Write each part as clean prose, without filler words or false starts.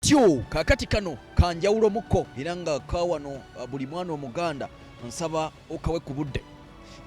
bw'atyo kakati kano kanjawulo mukko era nga kawano buli mwana omuganda nsaba okawe ku budde.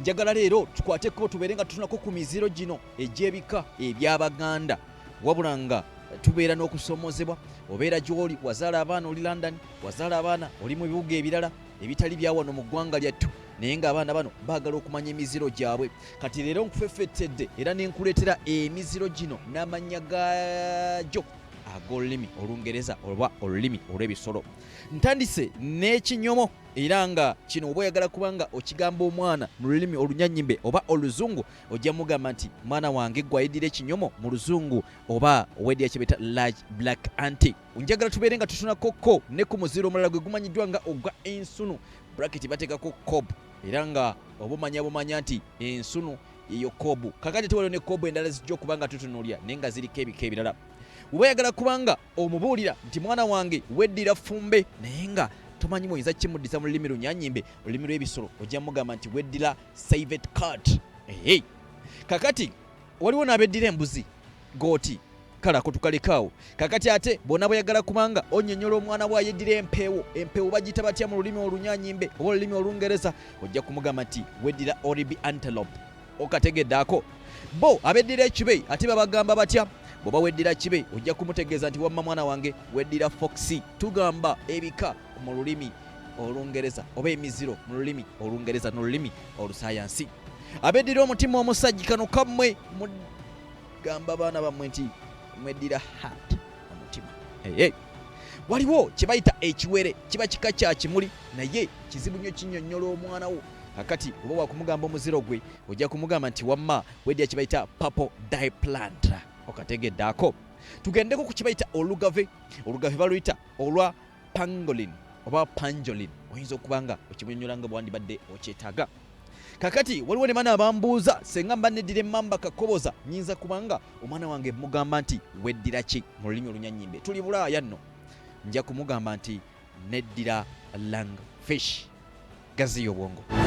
Njagala leero tukwateko tubeere nga tutunako ku miziro gino egy'ebika eby'Abaganda wabula nga tubeera n'okusomozebwa. Obeera gy'oli wazaala abaana oli London, wazaala abaana oli mu bibuga ebirala ebitali bya wano mu ggwanga lyattu, naye ng'abaana bano baagala okumanya emiziro gyabwe. Kati leero nkufeffettedde era ne nkuleetera emiziro gino n'amannya gaagyo ag'olulimi Olungereza oba olulimi olw'ebisolo. Ntandise n'ekinyomo era nga kino oba oyagala kubanga okigamba omwana mu lulimi Olunyannyimbe oba Oluzungu ojja mugamba nti mwana wange gwe ayiddira ekinyomo mu Luzungu oba oweddira kye beta large black auntie. Njagala tubeere nga tutunakokko ne ku muziro omulala gwe gumanyiddwa nga ogwa ensunu bracket bateekako cob era nga oba omanya nti ensunu eyo kobu. Kakati tewaliwo ne kobu endala zijja okuba nga tutunuulya naye nga ziriko ebika ebirala. Oba oyagala kubanga omubuulira nti mwana wange weddira fumbe naye nga tomanyi muyinza kimuddisa mu lulimi Lunyannyimbe olulimi lw'ebisolo ojja mugamba nti weddira savet cat. Kakati waliwo n'abeddira embuzi gooti kale ako tukalekaawo. Kakati ate bonna bweyagala kubanga onnyonnyola omwana bwe ayeddira empeewo bagiyita batya mu lulimi Olunyannyimbe oba olulimi Olungereza ojja kumugamba nti weddira oribi antelope. Okategedde ako? Bo abeddira ekibe ate babagamba batya? Bw'oba weddira kibe ojja kumutegeeza nti wamma mwana wange weddira foxy. Tugamba ebika mu lulimi Olungereza oba emiziro mu lulimi Olungereza n'olulimi Olusayansi. Abeddira omutima omusajja kano kammwe mugamba baana bammwe nti mweddira heart omutima. Waliwo kye bayita ekiwere kiba kika kya kimuli naye kizibu nnyo kinnyonnyola omwana wo. Kakati oba wakumugamba omuziro gwe ojja kumugamba nti wamma weddira kye bayita purple dye plant. Okategedde ako? Tugendeko ku kye bayita olugave. Olugave baluyita olwa pangolin oba pangolin. Oyinza okuba nga okimunnyonnyola nga bwandibadde okyetaaga. Kakati waliwo ne baana abambuuza senga mba neddira emmamba kakoboza nnyinza kubanga omwana wange mugamba nti weddira ki mu lulimi Olunyannyimbe. Tuli Bulaaya nno. Nja kumugamba nti neddira langfish. Gaziyo obwongo.